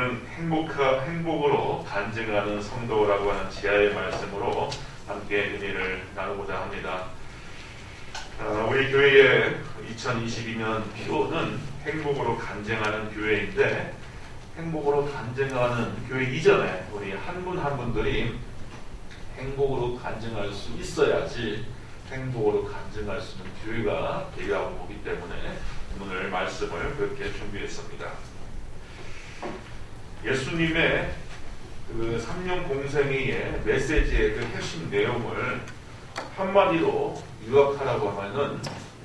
오늘은 행복으로 간증하는 성도라고 하는 지하의 말씀으로 함께 은혜를 나누고자 합니다. 우리 교회의 2022년 표는 행복으로 간증하는 교회인데, 행복으로 간증하는 교회 이전에 우리 한 분 한 분들이 행복으로 간증할 수 있어야지 행복으로 간증할 수 있는 교회가 되리라고 보기 때문에 오늘 말씀을 그렇게 준비했습니다. 예수님의 그 3년 공생애의 메시지의 그 핵심 내용을 한마디로 요약하라고 하면은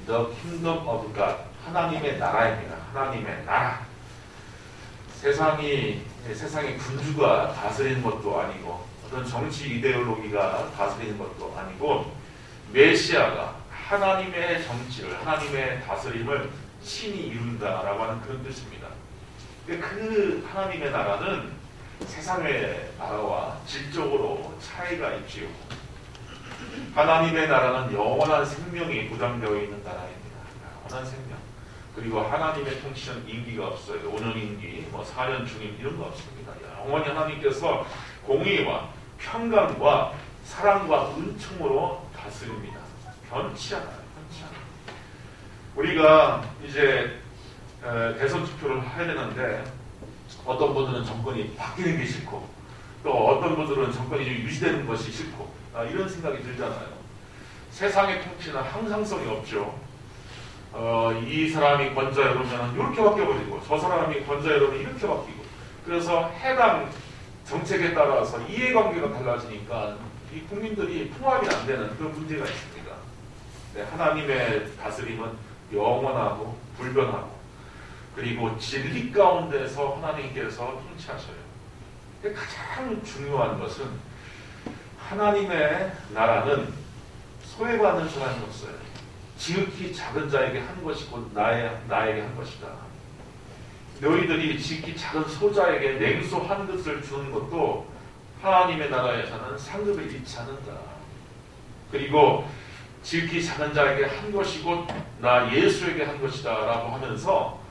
The Kingdom of God, 하나님의 나라입니다. 하나님의 나라. 세상의 군주가 다스리는 것도 아니고 어떤 정치 이데올로기가 다스리는 것도 아니고 메시아가 하나님의 정치를, 하나님의 다스림을 신이 이룬다라고 하는 그런 뜻입니다. 그 하나님의 나라는 세상의 나라와 질적으로 차이가 있지요. 하나님의 나라는 영원한 생명이 보장되어 있는 나라입니다. 영원한 생명. 그리고 하나님의 통치는 임기가 없어요. 5년 임기, 4년 중임 이런 거 없습니다. 영원히 하나님께서 공의와 평강과 사랑과 은총으로 다스립니다. 변치 않아요. 변치 않아요. 우리가 이제 대선 투표를 해야 되는데 어떤 분들은 정권이 바뀌는 게 싫고 또 어떤 분들은 정권이 좀 유지되는 것이 싫고 이런 생각이 들잖아요. 세상의 통치는 항상성이 없죠. 이 사람이 권좌에 오르면 이렇게 바뀌어버리고 저 사람이 권좌에 오르면 이렇게 바뀌고, 그래서 해당 정책에 따라서 이해관계가 달라지니까 이 국민들이 통합이 안 되는 그런 문제가 있습니다. 네, 하나님의 다스림은 영원하고 불변하고 그리고 진리 가운데서 하나님께서 통치하셔요. 가장 중요한 것은 하나님의 나라는 소외받는 사람이 없어요. 지극히 작은 자에게 한 것이고 나에게 한 것이다. 너희들이 지극히 작은 소자에게 냉소 한 그릇을 주는 것도 하나님의 나라에서는 상급을 잃지 않는다. 그리고 지극히 작은 자에게 한 것이고 나 예수에게 한 것이다 라고 하면서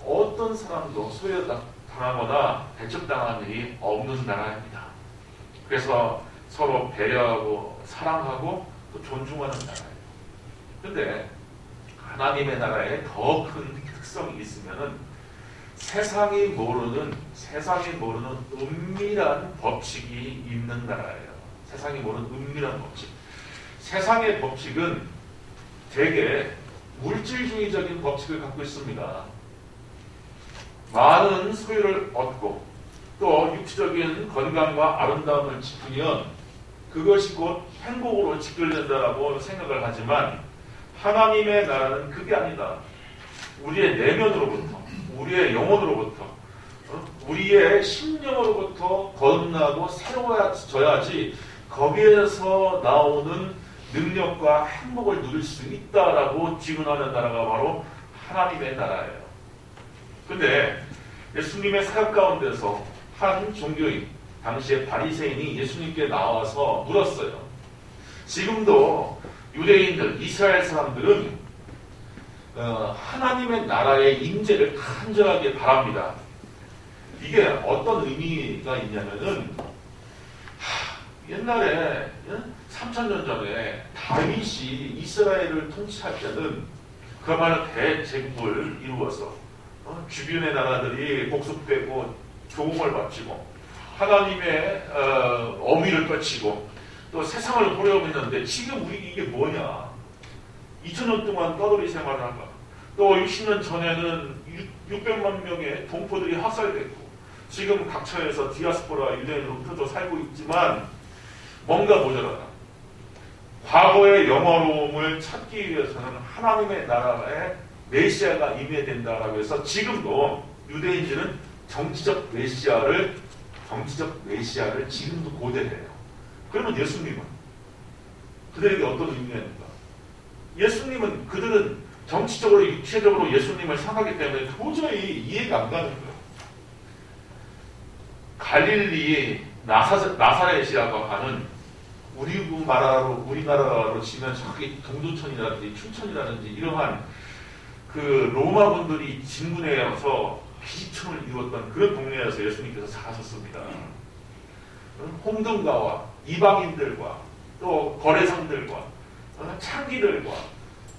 어떤 사람도 소외당하거나 배척당하는 일이 없는 나라입니다. 그래서 서로 배려하고 사랑하고 또 존중하는 나라예요. 그런데 하나님의 나라에 더 큰 특성이 있으면은 세상이 모르는 은밀한 법칙이 있는 나라예요. 세상이 모르는 은밀한 법칙. 세상의 법칙은 되게 물질주의적인 법칙을 갖고 있습니다. 많은 소유를 얻고 또 육체적인 건강과 아름다움을 지키면 그것이 곧 행복으로 직결된다라고 생각을 하지만 하나님의 나라는 그게 아니다. 우리의 내면으로부터, 우리의 영혼으로부터, 우리의 심령으로부터 거듭나고 새로워져야지 거기에서 나오는 능력과 행복을 누릴 수 있다라고 지원하는 나라가 바로 하나님의 나라예요. 근데 예수님의 사역 가운데서 한 종교인, 당시의 바리새인이 예수님께 나와서 물었어요. 지금도 유대인들, 이스라엘 사람들은 하나님의 나라의 임재를 간절하게 바랍니다. 이게 어떤 의미가 있냐면은 옛날에 3000년 전에 다윗이 이스라엘을 통치할 때는 그야말로 대제국을 이루어서 주변의 나라들이 복속되고 조공을 바치고 하나님의 어미를 펼치고 또 세상을 보려고 했는데 지금 우리 이게 뭐냐? 2000년 동안 떠돌이 생활을 한다. 또 60년 전에는 600만 명의 동포들이 학살됐고 지금 각처에서 디아스포라 유대인으로 흩어져 살고 있지만 뭔가 모자라다. 과거의 영화로움을 찾기 위해서는 하나님의 나라에 메시아가 임해야 된다라고 해서 지금도 유대인들은 정치적 메시아를 지금도 고대해요. 그러면 예수님은 그들에게 어떤 의미가 있는가? 예수님은 그들은 정치적으로 육체적으로 예수님을 생각하기 때문에 도저히 이해가 안 가는 거예요. 갈릴리 나사렛이라고 하는 우리나라로 치면 저기 동두천이라든지 춘천이라든지 이러한 그 로마 분들이 진군해서 비지천을 이루었던 그런 동네에서 예수님께서 사셨습니다. 홍등가와 이방인들과 또 거래상들과 창기들과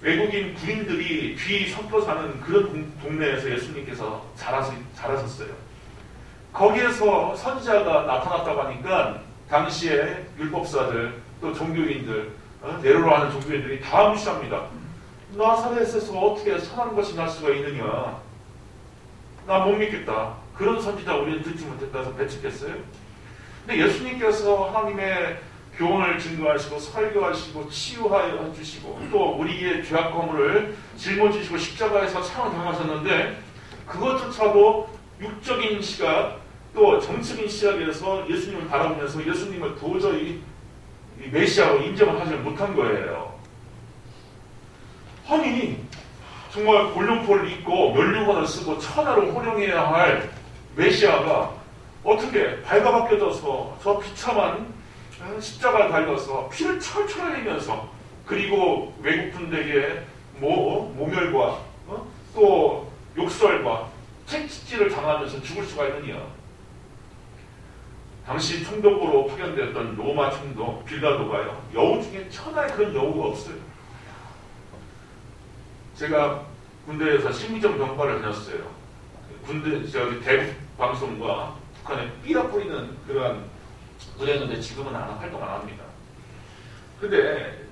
외국인 군인들이 귀 섞여 사는 그런 동네에서 예수님께서 자라셨어요. 거기에서 선지자가 나타났다고 하니까 당시에 율법사들 또 종교인들 네로로 하는 종교인들이 다 무시합니다. 나사렛에서 어떻게 선한 것이 날 수가 있느냐. 나 못 믿겠다. 그런 선지자 우리는 듣지 못했다 해서 배척했어요. 근데 예수님께서 하나님의 교훈을 증거하시고 설교하시고 치유하여 주시고 또 우리의 죄악 거물을 짊어지시고 십자가에서 창을 당하셨는데 그것조차도 육적인 시각 또 정적인 시각에서 예수님을 바라보면서 예수님을 도저히 메시아로 인정을 하지 못한 거예요. 아니 정말 골룡포를 입고 면류관을 쓰고 천하를 호령해야 할 메시아가 어떻게 발가벗겨져서 저 비참한 십자가를 달려서 피를 철철 흘리면서 그리고 외국분들에게 모멸과 또 욕설과 채찍질을 당하면서 죽을 수가 있느냐. 당시 총독으로 파견되었던 로마 총독 빌라도가요. 여우 중에 천하에 그런 여우가 없어요. 제가 군대에서 심리적 병과를 다녔어요. 대북 방송과 북한에 삐라 뿌리는 그러한 그랬는데 지금은 활동 안 합니다. 근데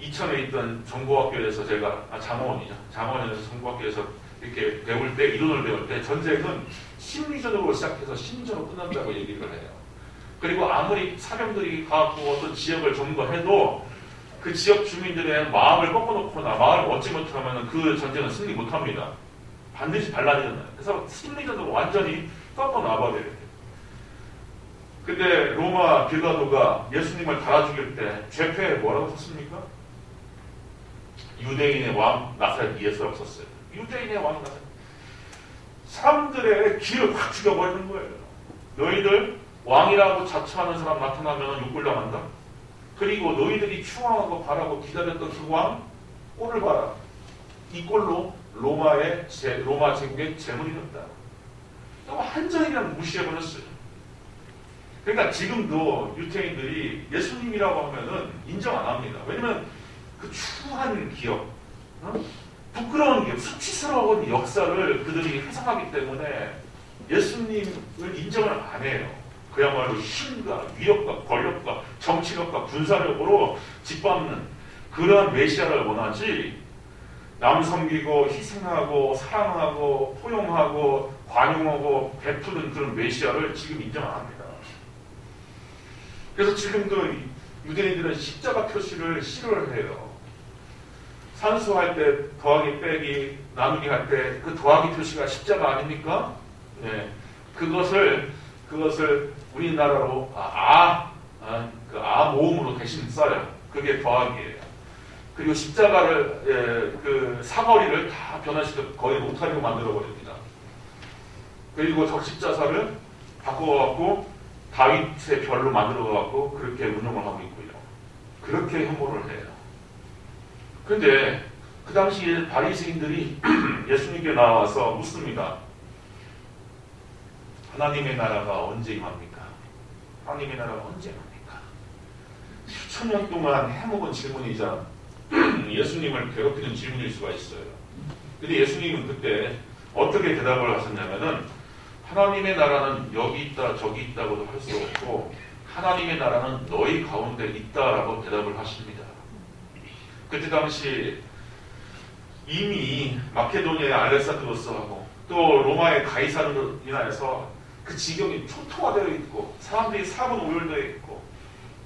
이천에 있던 정보학교에서 제가 장원에서 정보학교에서 이렇게 배울 때 이론을 배울 때 전쟁은 심리전으로 시작해서 심리전으로 끝난다고 얘기를 해요. 그리고 아무리 사병들이 가고 어떤 지역을 점거해도 그 지역 주민들의 마음을 꺾어놓거나 마음을 얻지 못하면 그 전쟁은 승리 못합니다. 반드시 반란이잖아요. 그래서 심리전으로 완전히 꺾어놔버려야 돼요. 근데 로마 빌라도가 예수님을 달아 죽일 때 죄패에 뭐라고 썼습니까? 유대인의 왕 나사렛 예수라고 썼어요. 유대인의 왕 나사렛. 사람들의 귀를 확 죽여버리는 거예요. 너희들 왕이라고 자처하는 사람 나타나면 욕불당한다. 그리고 너희들이 추앙하고 바라고 기다렸던 그 왕 꼴을 봐라. 이 꼴로 로마 제국의 재물이 된다. 한전이랑 무시해버렸어요. 그러니까 지금도 유태인들이 예수님이라고 하면은 인정 안 합니다. 왜냐면 그 추한 기억, 부끄러운 기억, 수치스러운 역사를 그들이 회상하기 때문에 예수님을 인정을 안 해요. 그야말로 힘과 위력과 권력과 정치력과 군사력으로 짓밟는 그러한 메시아를 원하지 남 섬기고 희생하고 사랑하고 포용하고 관용하고 베푸는 그런 메시아를 지금 인정 안 합니다. 그래서 지금도 유대인들은 십자가 표시를 싫어를 해요. 산수할 때 더하기 빼기 나누기 할 때 그 더하기 표시가 십자가 아닙니까? 네. 그것을 우리나라로 모음으로 대신 써요. 그게 더하기예요. 그리고 십자가를 그 사거리를 다 변화시켜 거의 로타리로 만들어 버립니다. 그리고 적십자사를 바꿔갖고 다윗의 별로 만들어갖고 그렇게 운영을 하고 있고요. 그렇게 혐오를 해요. 그런데 그 당시에 바리새인들이 예수님께 나와서 묻습니다. 하나님의 나라가 언제 임합니까? 하나님의 나라가 언제 임합니까? 수천 년 동안 해먹은 질문이자 예수님을 괴롭히는 질문일 수가 있어요. 근데 예수님은 그때 어떻게 대답을 하셨냐면은 하나님의 나라는 여기 있다 저기 있다고도 할 수 없고 하나님의 나라는 너희 가운데 있다라고 대답을 하십니다. 그때 당시 이미 마케도니아의 알렉산드로스하고 또 로마의 가이사르로 인하여서 그 지경이 초토화되어 있고 사람들이 사분 오열되어 있고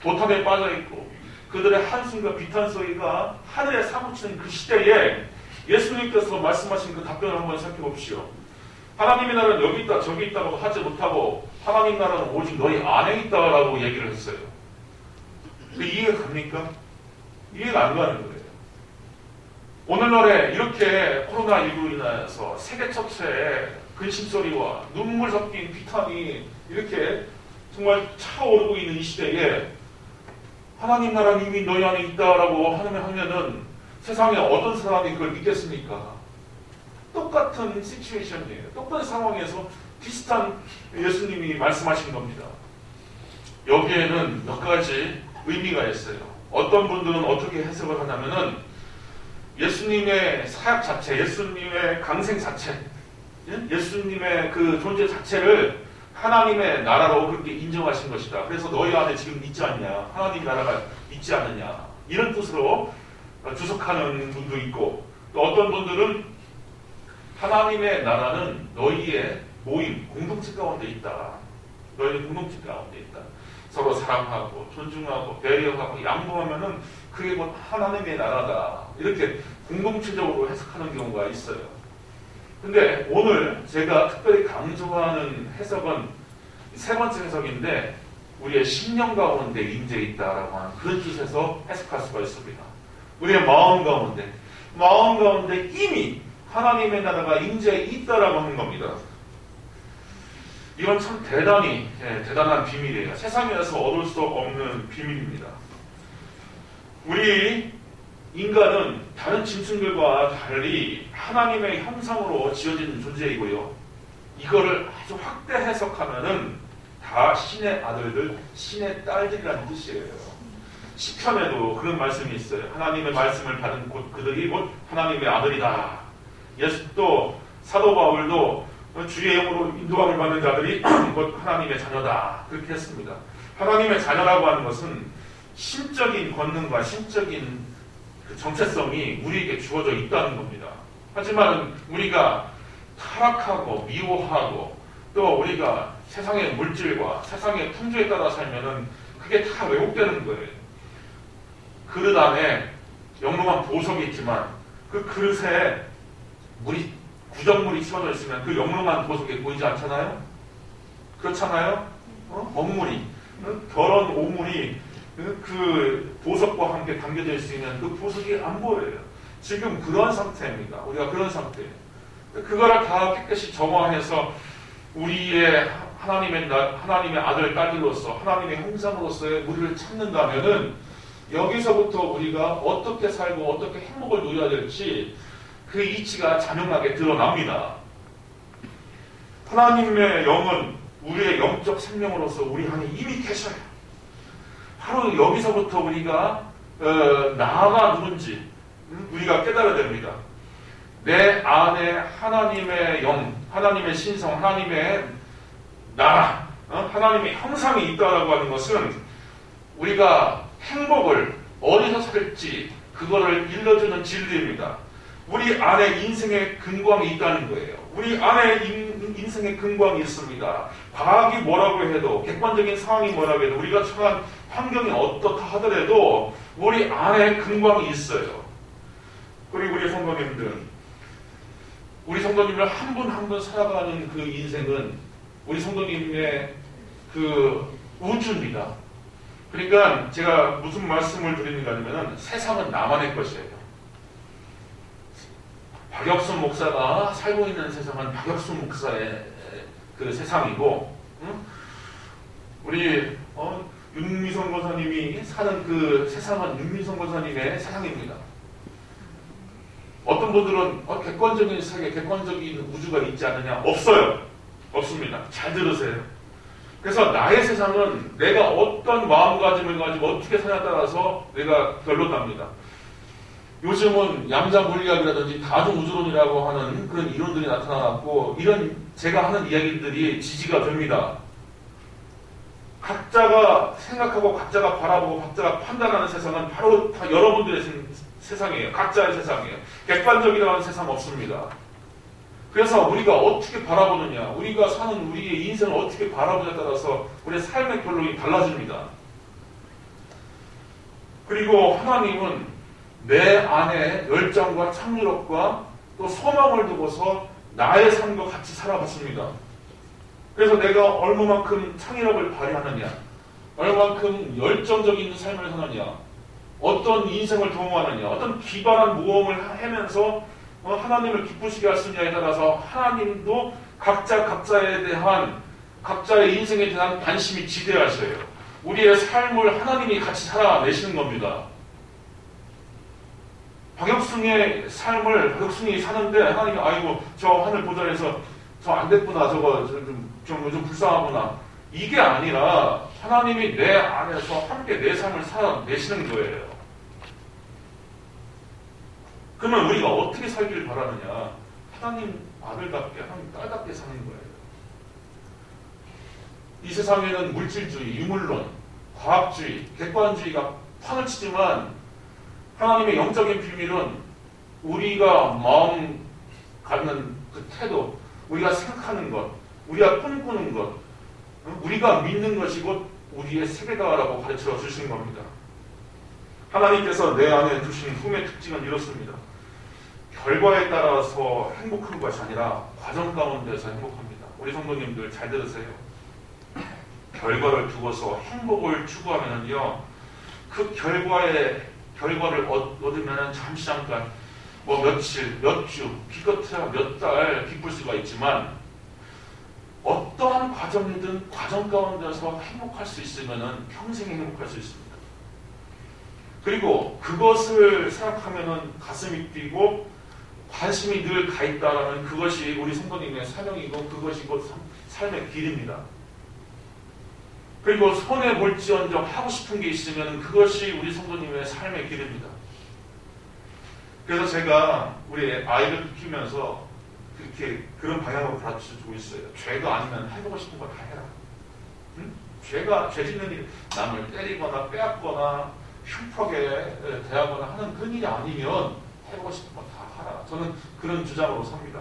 도탑에 빠져 있고 그들의 한숨과 비탄 소리가 하늘에 사무치는 그 시대에 예수님께서 말씀하신 그 답변을 한번 살펴봅시오. 하나님의 나라는 여기 있다 저기 있다고 하지 못하고 하나님 나라는 오직 너희 안에 있다라고 얘기를 했어요. 이해가 갑니까? 이해가 안 가는 거예요. 오늘날에 이렇게 코로나19로 인하여서 세계 전체에 근심소리와 눈물 섞인 비탄이 이렇게 정말 차오르고 있는 이 시대에 하나님 나라는 이미 너희 안에 있다라고 하면은 세상에 어떤 사람이 그걸 믿겠습니까? 똑같은 시츄에이션이에요. 똑같은 상황에서 비슷한 예수님이 말씀하신 겁니다. 여기에는 몇 가지 의미가 있어요. 어떤 분들은 어떻게 해석을 하냐면은 예수님의 사역 자체, 예수님의 강생 자체, 예수님의 그 존재 자체를 하나님의 나라로 그렇게 인정하신 것이다. 그래서 너희 안에 지금 있지 않냐? 하나님 나라가 있지 않느냐? 이런 뜻으로 주석하는 분도 있고, 또 어떤 분들은 하나님의 나라는 너희의 모임, 공동체 가운데 있다. 너희의 공동체 가운데 있다. 서로 사랑하고 존중하고 배려하고 양보하면은 그게 곧 하나님의 나라다. 이렇게 공동체적으로 해석하는 경우가 있어요. 근데 오늘 제가 특별히 강조하는 해석은 세 번째 해석인데, 우리의 심령 가운데 임재 있다라고 하는 그런 뜻에서 해석할 수가 있습니다. 우리의 마음 가운데 이미 하나님의 나라가 임재 있다라고 하는 겁니다. 이건 참 대단한 비밀이에요. 세상에서 얻을 수 없는 비밀입니다. 우리 인간은 다른 짐승들과 달리 하나님의 형상으로 지어진 존재이고요. 이거를 아주 확대 해석하면은 다 신의 아들들, 신의 딸들이라는 뜻이에요. 시편에도 그런 말씀이 있어요. 하나님의 말씀을 받은 그들이 곧 하나님의 아들이다. 또 사도 바울도 주의 영으로 인도함을 받는 자들이 곧 하나님의 자녀다. 그렇게 했습니다. 하나님의 자녀라고 하는 것은 신적인 권능과 신적인 그 정체성이 우리에게 주어져 있다는 겁니다. 하지만 우리가 타락하고 미워하고 또 우리가 세상의 물질과 세상의 풍조에 따라 살면은 그게 다 왜곡되는 거예요. 그릇 안에 영롱한 보석이 있지만 그 그릇에 구정물이 씌워져 있으면 그 영롱한 보석이 보이지 않잖아요? 그렇잖아요? 먹물이, 결혼 오물이 그 보석과 함께 담겨져 있으면 그 보석이 안 보여요. 지금 그런 상태입니다. 우리가 그런 상태예요. 그거를 다 깨끗이 정화해서 우리의 하나님의 아들, 딸들로서 하나님의 형상으로서의 우리를 찾는다면은 여기서부터 우리가 어떻게 살고 어떻게 행복을 누려야 될지 그 이치가 자명하게 드러납니다. 하나님의 영은 우리의 영적 생명으로서 우리 안에 이미 계셔요. 바로 여기서부터 우리가 나가 누군지 우리가 깨달아야 됩니다. 내 안에 하나님의 영, 하나님의 신성, 하나님의 나라, 하나님의 형상이 있다라고 하는 것은 우리가 행복을 어디서 살지 그거를 일러주는 진리입니다. 우리 안에 인생의 근광이 있다는 거예요. 우리 안에 인생의 근광이 있습니다. 과학이 뭐라고 해도, 객관적인 상황이 뭐라고 해도, 우리가 처한 환경이 어떻다 하더라도 우리 안에 근광이 있어요. 그리고 우리 성도님을 한 분 한 분 살아가는 그 인생은 우리 성도님의 그 우주입니다. 그러니까 제가 무슨 말씀을 드리는가 하면 세상은 나만의 것이에요. 박혁순 목사가 살고 있는 세상은 박혁순 목사의 그 세상이고, 우리 윤미성 권사님이 사는 그 세상은 윤미성 권사님의 세상입니다. 어떤 분들은 객관적인 세계, 객관적인 우주가 있지 않느냐? 없어요. 없습니다. 잘 들으세요. 그래서 나의 세상은 내가 어떤 마음가짐을 가지고 어떻게 사냐에 따라서 내가 결론납니다. 요즘은 양자 물리학이라든지 다중우주론이라고 하는 그런 이론들이 나타나고, 이런 제가 하는 이야기들이 지지가 됩니다. 각자가 생각하고 각자가 바라보고 각자가 판단하는 세상은 바로 다 여러분들의 세상이에요. 각자의 세상이에요. 객관적이라는 세상 없습니다. 그래서 우리가 어떻게 바라보느냐, 우리가 사는 우리의 인생을 어떻게 바라보냐에 따라서 우리의 삶의 결론이 달라집니다. 그리고 하나님은 내 안에 열정과 창의력과 또 소망을 두고서 나의 삶과 같이 살아갔습니다. 그래서 내가 얼마만큼 창의력을 발휘하느냐, 얼마만큼 열정적인 삶을 사느냐, 어떤 인생을 도모하느냐, 어떤 기발한 모험을 하면서 하나님을 기쁘시게 할 수 있냐에 따라서 하나님도 각자에 대한 각자의 인생에 대한 관심이 지대하셔요. 우리의 삶을 하나님이 같이 살아내시는 겁니다. 박혁승의 삶을 박혁승이 사는데 하나님이 아이고 저 하늘 보좌에서 저 안 됐구나 저거 좀 불쌍하구나 이게 아니라 하나님이 내 안에서 함께 내 삶을 살아내시는 거예요. 그러면 우리가 어떻게 살기를 바라느냐? 하나님 아들답게 하나님 딸답게 사는 거예요. 이 세상에는 물질주의, 유물론, 과학주의, 객관주의가 판을 치지만 하나님의 영적인 비밀은 우리가 마음 갖는 그 태도, 우리가 생각하는 것, 우리가 꿈꾸는 것, 우리가 믿는 것이 곧 우리의 세계다라고 가르쳐 주신 겁니다. 하나님께서 내 안에 두신 꿈의 특징은 이렇습니다. 결과에 따라서 행복한 것이 아니라 과정 가운데서 행복합니다. 우리 성도님들 잘 들으세요. 결과를 두고서 행복을 추구하면요, 그 결과를 얻으면 잠시 잠깐 뭐 며칠, 몇 주, 기껏해야 몇 달 기쁠 수가 있지만 어떠한 과정이든 과정 가운데서 행복할 수 있으면 평생 행복할 수 있습니다. 그리고 그것을 생각하면 가슴이 뛰고 관심이 늘 가 있다라는 그것이 우리 성도님의 사명이고 그것이 곧 삶의 길입니다. 그리고 손에 볼지언정 하고 싶은 게 있으면 그것이 우리 성도님의 삶의 길입니다. 그래서 제가 우리 아이를 키우면서 그렇게 그런 방향으로 가르쳐주고 있어요. 죄가 아니면 해보고 싶은 거 다 해라. 응? 죄 짓는 일, 남을 때리거나 빼앗거나 흉폭에 대하거나 하는 그런 일이 아니면 해보고 싶은 거 다 하라. 저는 그런 주장으로 삽니다.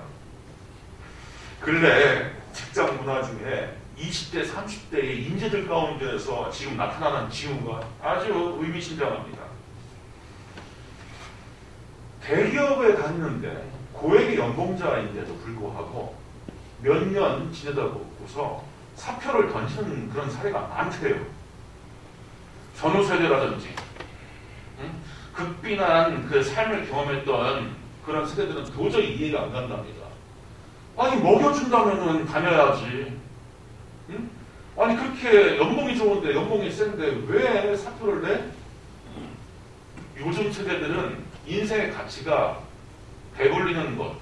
근래 직장 문화 중에 20대, 30대의 인재들 가운데서 지금 나타나는 징후가 아주 의미심장합니다. 대기업에 다니는데 고액의 연봉자인데도 불구하고 몇 년 지내다 보고서 사표를 던지는 그런 사례가 많대요. 전후 세대라든지 극빈한 그 삶을 경험했던 그런 세대들은 도저히 이해가 안 간답니다. 아니 먹여준다면은 다녀야지. 응? 아니 그렇게 연봉이 좋은데 연봉이 센데 왜 사표를 내? 요즘 세대들은 인생의 가치가 배불리는 것,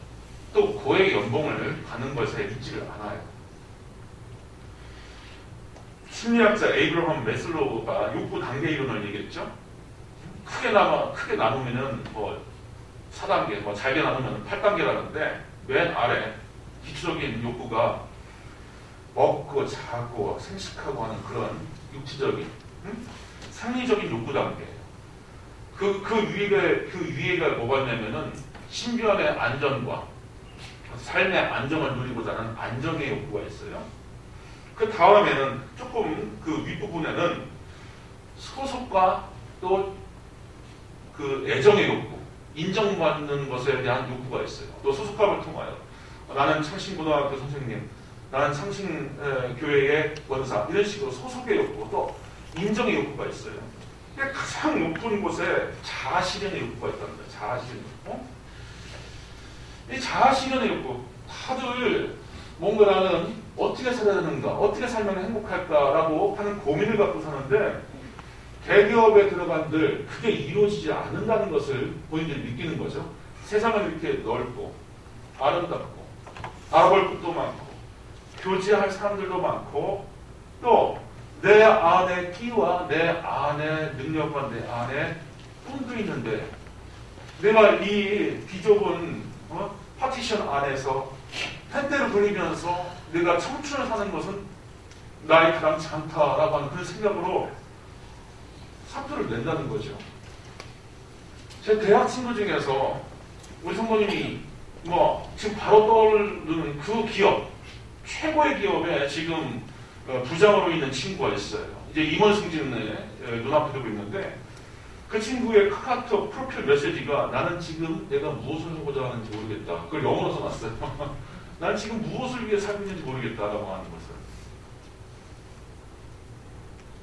또 고액 연봉을 받는 것에 있지를 않아요. 심리학자 에이브러함 매슬로우가 욕구 단계 이론을 얘기했죠. 크게 나누면은 뭐 4단계, 뭐 잘게 나누면 8단계라는데 맨 아래 기초적인 욕구가 먹고 자고 생식하고 하는 그런 육체적인 생리적인 욕구 단계예요. 그 위에가 뭐가냐면은 신변의 안전과 삶의 안정을 누리고자 하는 안정의 욕구가 있어요. 그 다음에는 조금 그 윗부분에는 소속과 또 그 애정의 욕구, 인정받는 것에 대한 욕구가 있어요. 또 소속감을 통하여 나는 창신고등학교 선생님, 나는 창신교회의 원사 이런 식으로 소속의 욕구, 또 인정의 욕구가 있어요. 근데 가장 높은 곳에 자아실현의 욕구가 있답니다. 자아실현 욕구. 이 자아실현의 욕구, 다들 뭔가 나는 어떻게 살아야 되는가, 어떻게 살면 행복할까라고 하는 고민을 갖고 사는데 대기업에 들어간들 그게 이루어지지 않는다는 것을 본인들이 느끼는 거죠. 세상은 이렇게 넓고 아름답고 알아볼 것도 많고 교제할 사람들도 많고 또 내 안에 끼와 내 안에 능력과 내 안에 꿈도 있는데 내가 이 비좁은 파티션 안에서 펜대를 돌리면서 내가 청춘을 사는 것은 나의 가장 않다라고 하는 그런 생각으로 사표를 낸다는 거죠. 제 대학 친구 중에서 우리 성도님이 지금 바로 떠오르는 그 기업, 최고의 기업에 지금 부장으로 있는 친구가 있어요. 이제 임원 승진에 눈앞에 두고 있는데 그 친구의 카카오톡 프로필 메시지가 나는 지금 내가 무엇을 하고자 하는지 모르겠다. 그걸 영어로 써놨어요. 나는 지금 무엇을 위해 살고 있는지 모르겠다라고 하는 것을.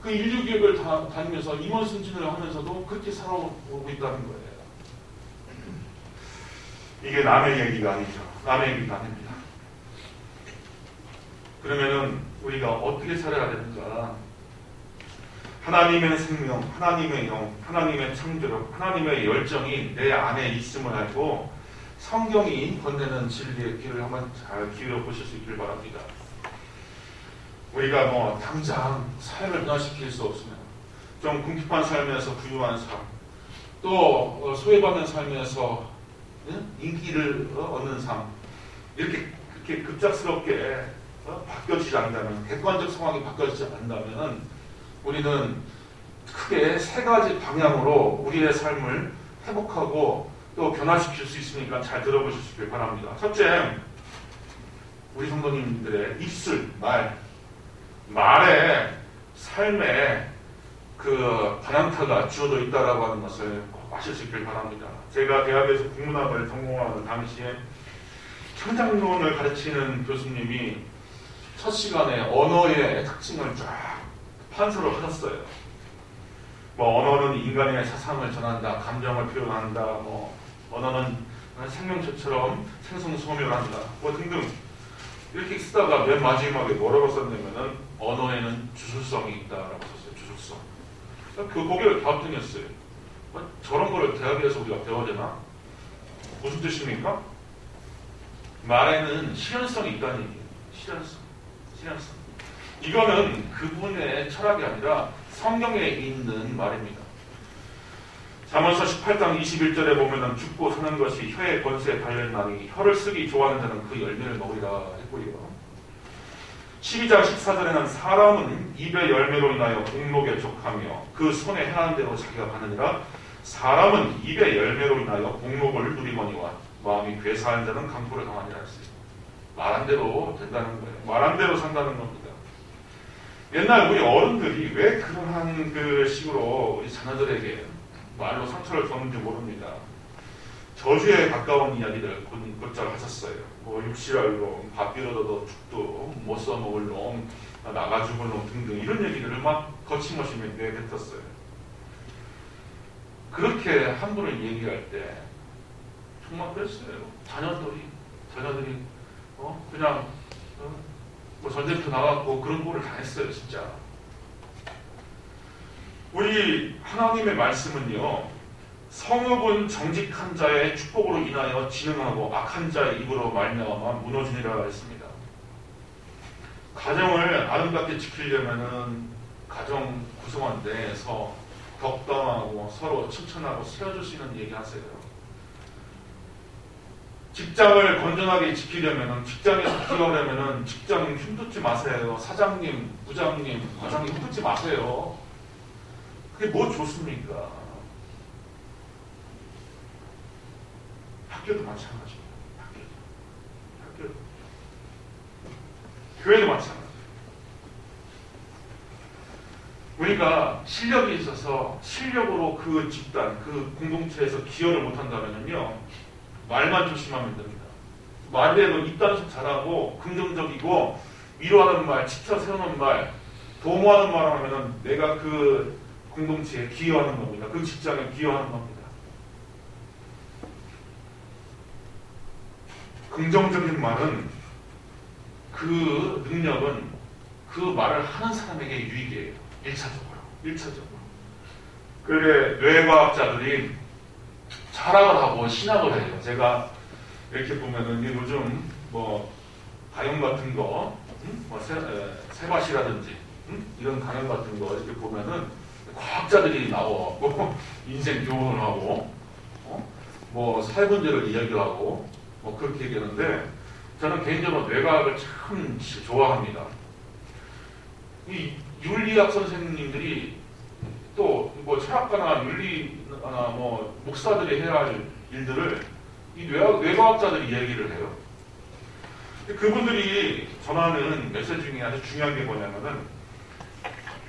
그 인류기획을 다니면서 임원 승진을 하면서도 그렇게 살아오고 있다는 거예요. 이게 남의 얘기가 아니죠. 남의 얘기가 아닙니다. 그러면은 우리가 어떻게 살아야 되는가? 하나님의 생명, 하나님의 영, 하나님의 창조력, 하나님의 열정이 내 안에 있음을 알고 성경이 건네는 진리의 길을 한번 잘 기울여 보실 수 있길 바랍니다. 우리가 뭐 당장 삶을 변화시킬 수 없으면 좀 궁핍한 삶에서 부유한 삶, 또 소외받는 삶에서 인기를 얻는 삶, 이렇게 그렇게 급작스럽게 바뀌어지지 않는다면, 객관적 상황이 바뀌어지지 않는다면 우리는 크게 세 가지 방향으로 우리의 삶을 회복하고 또 변화시킬 수 있으니까 잘 들어보실 수 있길 바랍니다. 첫째, 우리 성도님들의 입술, 말에 삶에 그 반향타가 주어져 있다라고 하는 것을 꼭 아실 수 있길 바랍니다. 제가 대학에서 국문학을 전공하는 당시에 창작론을 가르치는 교수님이 첫 시간에 언어의 특징을 쫙 판서를 하셨어요. 뭐 언어는 인간의 사상을 전한다, 감정을 표현한다, 뭐 언어는 생명체처럼 생성소멸한다, 뭐 등등 이렇게 쓰다가 맨 마지막에 뭐라고 썼냐면은 언어에는 주술성이 있다라고 썼어요. 주술성. 그 고개를 갸우뚱했어요. 저런 거를 대학에서 우리가 배워야 되나? 무슨 뜻입니까? 말에는 실현성이 있다는 얘기예요. 실현성. 이거는 그분의 철학이 아니라 성경에 있는 말입니다. 잠언서 18장 21절에 보면은 죽고 사는 것이 혀의 권세에 달려있나니 혀를 쓰기 좋아하는 자는 그 열매를 먹으리라 했고요. 12장 14절에는 사람은 입의 열매로 인하여 공록에 족하며 그 손에 행하는 대로 자기가 받느니라. 사람은 입의 열매로 인하여 공록을 누리거니와 마음이 괴사한 자는 강포를 당하니라 했어요. 말한 대로 된다는 거예요. 말한 대로 산다는 겁니다. 옛날 우리 어른들이 왜 그러한 그 식으로 우리 자녀들에게 말로 상처를 줬는지 모릅니다. 저주에 가까운 이야기들 곧잘 하셨어요. 뭐 육실할 놈, 밥 빌어도 죽도 못 써먹을 놈, 나가 죽을 놈 등등 이런 얘기들을 막 거침없이 내뱉었어요. 그렇게 함부로 얘기할 때 정말 그랬어요. 자녀들이 그냥 뭐 전쟁터 나갔고 그런 거를 당했어요. 진짜. 우리 하나님의 말씀은요, 성읍은 정직한 자의 축복으로 인하여 진흥하고 악한 자의 입으로 말미암아 무너지리라 했습니다. 가정을 아름답게 지키려면은 가정 구성원 내에서 덕담하고 서로 칭찬하고 세워줄 수 있는 얘기하세요. 직장을 건전하게 지키려면은, 직장에서 기여하려면은 직장님 힘듣지 마세요. 사장님, 부장님, 과장님 힘듣지 마세요. 그게 뭐 좋습니까? 학교도 마찬가지예요. 학교도. 교회도 마찬가지예요. 우리가 실력이 있어서 실력으로 그 집단, 그 공동체에서 기여를 못한다면요, 말만 조심하면 됩니다. 말대로 입단속 잘하고 긍정적이고 위로하는 말, 지켜 세우는 말, 도모하는 말을 하면은 내가 그 공동체에 기여하는 겁니다. 그 직장에 기여하는 겁니다. 긍정적인 말은, 그 능력은 그 말을 하는 사람에게 유익이에요. 1차적으로. 그래 뇌과학자들이 철학을 하고 신학을 해요. 제가 이렇게 보면은 요즘 뭐 강연 같은 거, 뭐 세바시라든지 이런 강연 같은 거 이렇게 보면은 과학자들이 나오고 인생 교훈을 하고 뭐 사회 문제를 이야기하고 뭐 그렇게 얘기하는데, 저는 개인적으로 뇌과학을 참 좋아합니다. 이 윤리학 선생님들이 또 뭐 철학가나 윤리나 뭐 목사들이 해야 할 일들을 이 뇌과학자들이 얘기를 해요. 그분들이 전하는 메시지 중에 아주 중요한 게 뭐냐면은,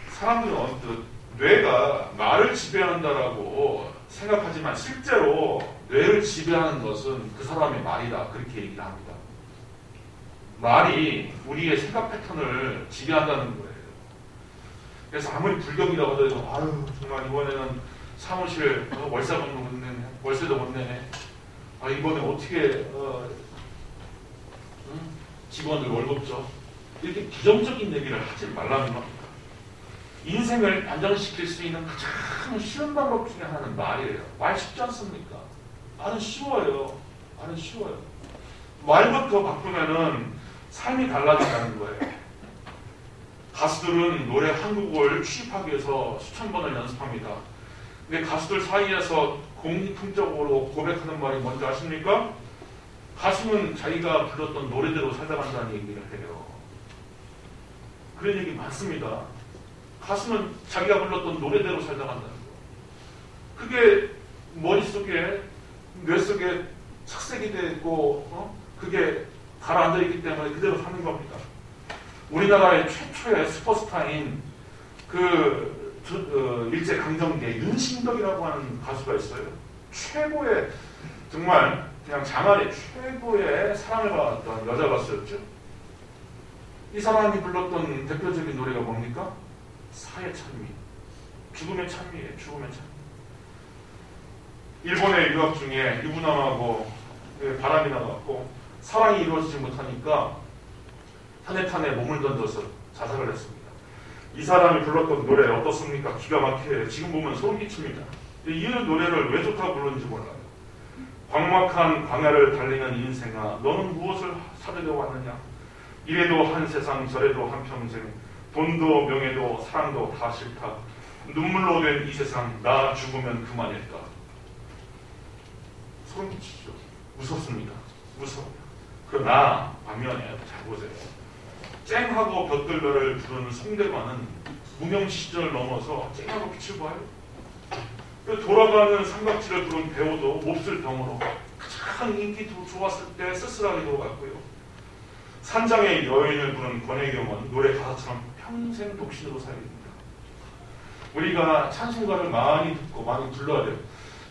사람들은 언뜻 뇌가 말을 지배한다라고 생각하지만 실제로 뇌를 지배하는 것은 그 사람의 말이다, 그렇게 얘기를 합니다. 말이 우리의 생각 패턴을 지배한다는 거예요. 그래서 아무리 불경이라고 하더라도 아유 정말 이번에는 사무실 월세도 못 내네. 아 이번에 어떻게 직원들 월급 줘. 이렇게 부정적인 얘기를 하지 말라는 겁니다. 인생을 반전시킬 수 있는 가장 쉬운 방법 중에 하나는 말이에요. 말 쉽지 않습니까? 말은 쉬워요. 말은 쉬워요. 말부터 바꾸면은 삶이 달라진다는 거예요. 가수들은 노래 한 곡을 취입하기 위해서 수천 번을 연습합니다. 근데 가수들 사이에서 공통적으로 고백하는 말이 뭔지 아십니까? 가수는 자기가 불렀던 노래대로 살아간다는 얘기를 해요. 그런 얘기 많습니다. 가수는 자기가 불렀던 노래대로 살아간다는 거. 그게 머릿속에, 뇌속에 착색이 되어 있고, 그게 가라앉아 있기 때문에 그대로 사는 겁니다. 우리나라의 최초의 슈퍼스타인 일제강점기에 윤신덕이라고 하는 가수가 있어요. 최고의, 정말 그냥 장안의 최고의 사랑을 받았던 여자 가수였죠. 이 사람이 불렀던 대표적인 노래가 뭡니까? 사의 찬미. 죽음의 찬미예요. 죽음의 찬미. 일본에 유학 중에 유부남하고 바람이 나갔고 사랑이 이루어지지 못하니까 탄핵탄에 몸을 던져서 자살을 했습니다. 이 사람이 불렀던 노래 어떻습니까? 기가 막혀요. 지금 보면 소름 끼칩니다. 이 노래를 왜 좋다고 부르는지 몰라요. 광막한 광야를 달리는 인생아, 너는 무엇을 사려고 왔느냐? 이래도 한 세상 저래도 한 평생, 돈도 명예도 사랑도 다 싫다. 눈물로 된 이 세상 나 죽으면 그만일까? 소름 끼치죠. 무섭습니다. 무서워요. 그러나 반면에 잘 보세요. 쨍하고 볕들벼를 부르는 송대관은 무명 시절을 넘어서 쨍하고 빛을 봐요. 돌아가는 삼각지를 부른 배우도 몹쓸 병으로 가장 인기 좋았을 때 쓸쓸하게 돌아갔고요. 산장의 여인을 부른 권혜경은 노래 가사처럼 평생 독신으로 살게 됩니다. 우리가 찬송가를 많이 듣고 많이 불러야 돼요.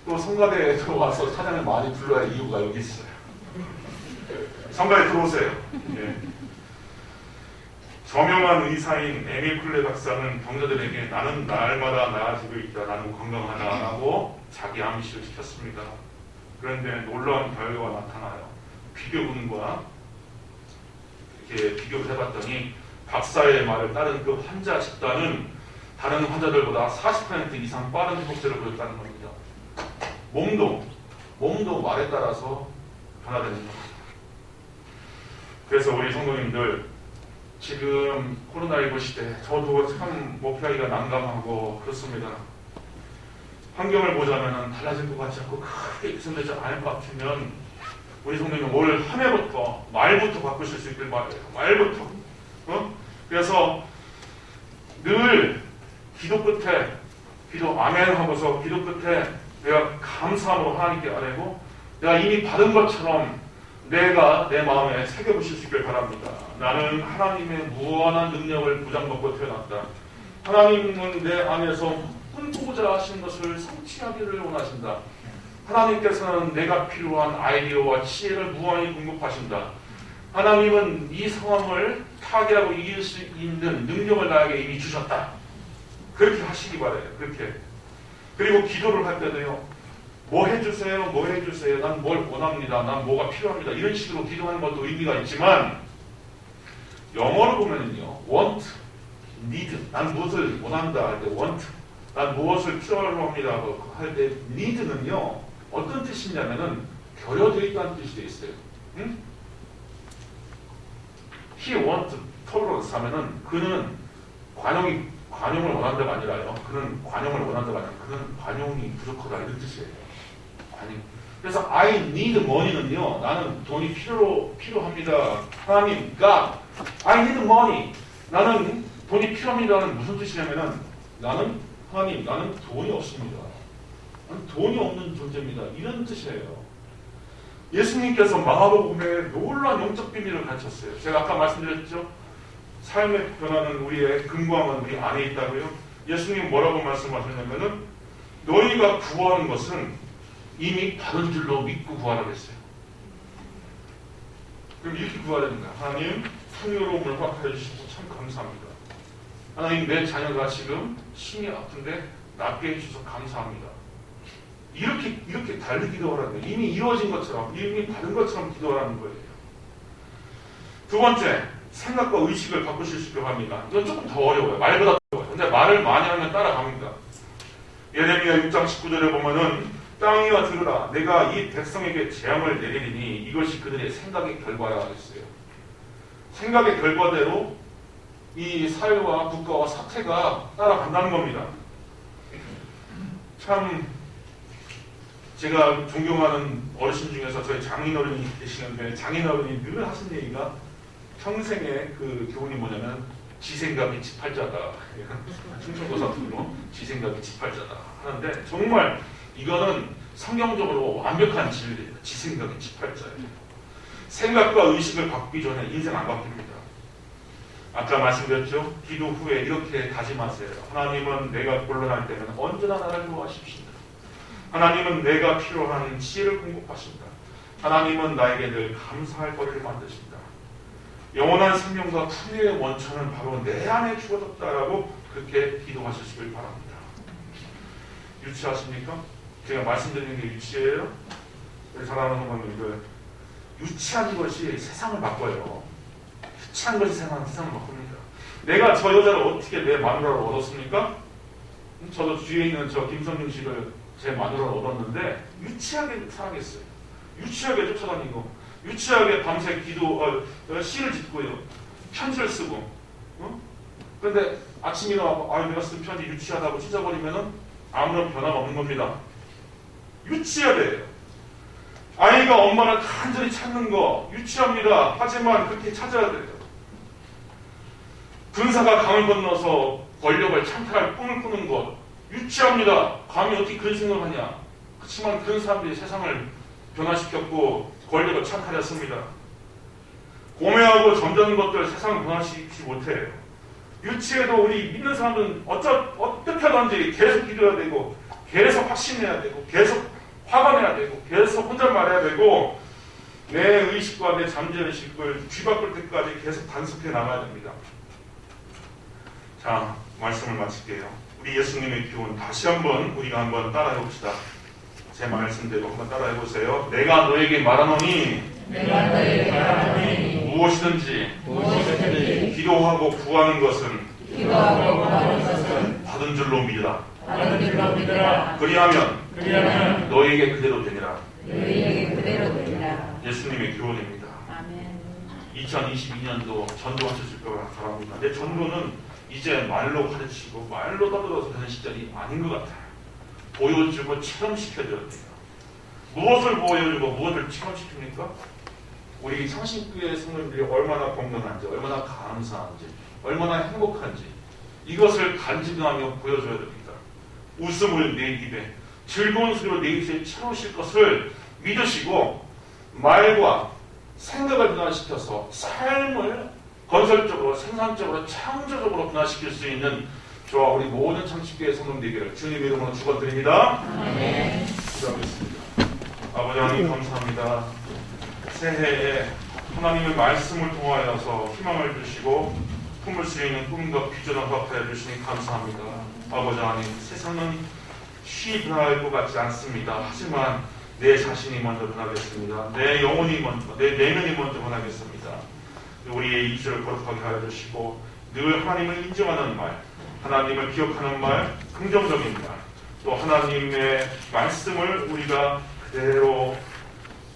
또 성가대에 들어와서 찬양을 많이 불러야 할 이유가 여기 있어요. 성가에 들어오세요. 예. 저명한 의사인 에밀 쿨레 박사는 병자들에게 나는 날마다 나아지고 있다. 나는 건강하다. 라고 자기 암시를 시켰습니다. 그런데 놀라운 결과가 나타나요. 비교군과 이렇게 비교를 해봤더니 박사의 말을 따른 그 환자 집단은 다른 환자들보다 40% 이상 빠른 회복세를 보였다는 겁니다. 몸도 말에 따라서 변화되는 겁니다. 그래서 우리 성도님들 지금 코로나19 시대 저도 참 목표하기가 난감하고 그렇습니다. 환경을 보자면 달라질 것 같지 않고 크게 개선되지 않을 것 같으면 우리 성도님 올 한 해부터 말부터 바꾸실 수 있길 바래요. 말부터. 그래서 늘 기도 끝에 아멘 하고서 기도 끝에 내가 감사함으로 하나님께 아뢰고 내가 이미 받은 것처럼 내가 내 마음에 새겨보실 수 있길 바랍니다. 나는 하나님의 무한한 능력을 부장받고 태어났다. 하나님은 내 안에서 꿈꾸고자 하신 것을 성취하기를 원하신다. 하나님께서는 내가 필요한 아이디어와 지혜를 무한히 공급하신다. 하나님은 이 상황을 타개하고 이길 수 있는 능력을 나에게 이미 주셨다. 그렇게 하시기 바래요. 그렇게. 그리고 기도를 할 때도요. 뭐 해주세요. 뭐 해주세요. 난 뭘 원합니다. 난 뭐가 필요합니다. 이런 식으로 기도하는 것도 의미가 있지만 영어로 보면요. want, need. 난 무엇을 원한다 할 때 want. 난 무엇을 필요로 합니다. 할 때 need는요. 어떤 뜻이냐면은 결여되어 있다는 뜻이 되어 있어요. 응? He want tolerance 하면은 그는 관용을 원한다가 아니라요. 그는 관용을 원한다가 아니라 그는 관용이 부족하다 이런 뜻이에요. 관용. 그래서 I need money는요. 나는 돈이 필요합니다. 하나님, God, I need money. 나는 돈이 필요합니다는 무슨 뜻이냐면은 나는 하나님, 나는 돈이 없습니다. 나는 돈이 없는 존재입니다. 이런 뜻이에요. 예수님께서 마가복음에 놀라운 영적 비밀을 가르쳤어요. 제가 아까 말씀드렸죠. 삶의 변화는 우리의 근광은 우리 안에 있다고요. 예수님 뭐라고 말씀하셨냐면은 너희가 구하는 것은 이미 받은 줄로 믿고 구하라 그랬어요. 그럼 이렇게 구하야 됩니다. 하나님, 풍요로움을 허락해 주시고 참 감사합니다. 하나님, 내 자녀가 지금 심이 아픈데 낫게 해주셔서 감사합니다. 이렇게 달리 기도하라는 거예요. 이미 이루어진 것처럼, 이미 받은 것처럼 기도하라는 거예요. 두 번째, 생각과 의식을 바꾸실 수 있도록 합니다. 이건 조금 더 어려워요. 말보다 더 어려워요. 근데 말을 많이 하면 따라갑니다. 예레미야 6장 19절에 보면은 땅이여 들으라 내가 이 백성에게 재앙을 내리리니 이것이 그들의 생각의 결과라 했어요. 생각의 결과대로 이 사회와 국가와 사태가 따라간다는 겁니다. 참 제가 존경하는 어르신 중에서 저희 장인어른이 계시는데 장인어른이 늘 하신 얘기가 평생의 그 교훈이 뭐냐면 지생각이 지팔자다. 충청도 사투리로 지생각이 지팔자다 하는데 정말 이거는 성경적으로 완벽한 진리예요. 지생각이 지팔자예요. 생각과 의식을 바꾸기 전에 인생 안 바뀝니다. 아까 말씀드렸죠? 기도 후에 이렇게 다짐하세요. 하나님은 내가 곤란할 때는 언제나 나를 도와주십니다. 하나님은 내가 필요한 지혜를 공급하신다. 하나님은 나에게 늘 감사할 거리를 만드신다. 영원한 생명과 풍요의 원천은 바로 내 안에 주어졌다라고 그렇게 기도하시길 바랍니다. 유치하십니까? 제가 말씀드리는 게 유치예요? 우리 사랑하는 성도님들, 유치한 것이 세상을 바꿔요. 유치한 것이 세상을 바꿉니다. 내가 저 여자를 어떻게 내 마누라를 얻었습니까? 저도 뒤에 있는 저 김성윤 씨를 제 마누라를 얻었는데 유치하게 살아겠어요. 유치하게 쫓아다니고 유치하게 밤새 시를 짓고요. 편지를 쓰고 그런데 아침에 일어나고 내가 쓴 편지 유치하다고 찢어버리면 아무런 변화가 없는 겁니다. 유치하대요. 아이가 엄마를 간절히 찾는 거 유치합니다. 하지만 그렇게 찾아야 돼요. 군사가 강을 건너서 권력을 창탈할 꿈을 꾸는 것 유치합니다. 감히 어떻게 그런 생각을 하냐. 그렇지만 그런 사람들이 세상을 변화시켰고 권력을 창탈했습니다. 고매하고 점잖은 것들 세상을 변화시키지 못해요. 유치해도 우리 믿는 사람들은 어떻게 하든지 계속 기도해야 되고 계속 확신해야 되고 계속 화가 내야 되고 계속 혼자 말해야 되고 내 의식과 내 잠재의식을 뒤바꿀 때까지 계속 단속해 나가야 됩니다. 자, 말씀을 마칠게요. 우리 예수님의 교훈 다시 한번 우리가 한번 따라해 봅시다. 제 말씀대로 한번 따라해 보세요. 내가 너에게 말하노니 무엇이든지 기도하고 구하는 것은 받은 줄로 믿으라. 그리하면 너에게 그대로 되니라. 예수님의 교훈입니다. 2022년도 전도하실 거라 바랍니다. 내 전도는 이제 말로 가르치고 말로 떠들어서 되는 시절이 아닌 것 같아요. 보여주고 체험시켜줘야 돼요. 무엇을 보여주고 무엇을 체험시킵니까? 우리 창신교회 성도님들이 얼마나 건강한지, 얼마나 감사한지, 얼마나 행복한지 이것을 간직하며 보여줘야 됩니다. 웃음을 내 입에, 즐거운 소리로 내 입에 채우실 것을 믿으시고 말과 생각을 변화시켜서 삶을 건설적으로, 생산적으로, 창조적으로 변화시킬 수 있는 저와 우리 모든 창신교회 성도님들에게 주님의 이름으로 축원드립니다. 기도하겠습니다. 아버지 하나님 감사합니다. 새해에 하나님의 말씀을 통하여서 희망을 주시고 품을 수 있는 꿈과 비전을 허락하여 주시니 감사합니다. 아버지 하나님 세상은 쉬이 변할 것 같지 않습니다. 하지만 내 자신이 먼저 변하겠습니다. 내 영혼이 먼저, 내 내면이 먼저 변하겠습니다. 우리의 입술을 거룩하게 하여 주시고 늘 하나님을 인정하는 말, 하나님을 기억하는 말, 긍정적인 말, 또 하나님의 말씀을 우리가 그대로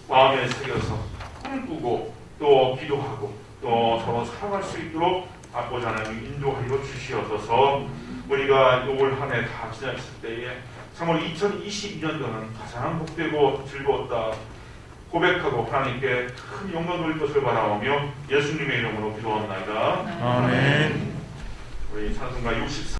마음에 새겨서 꿈꾸고 또 기도하고 또 서로 사랑할 수 있도록 아버지 하나님 인도하여 주시옵소서. 우리가 올 한 해 다 지났을 때에 참으로 2022년도는 가장 복되고 즐거웠다 고백하고 하나님께 큰 영광 돌릴 것을 바라오며 예수님의 이름으로 기도합니다. 아멘. 우리 찬송가 64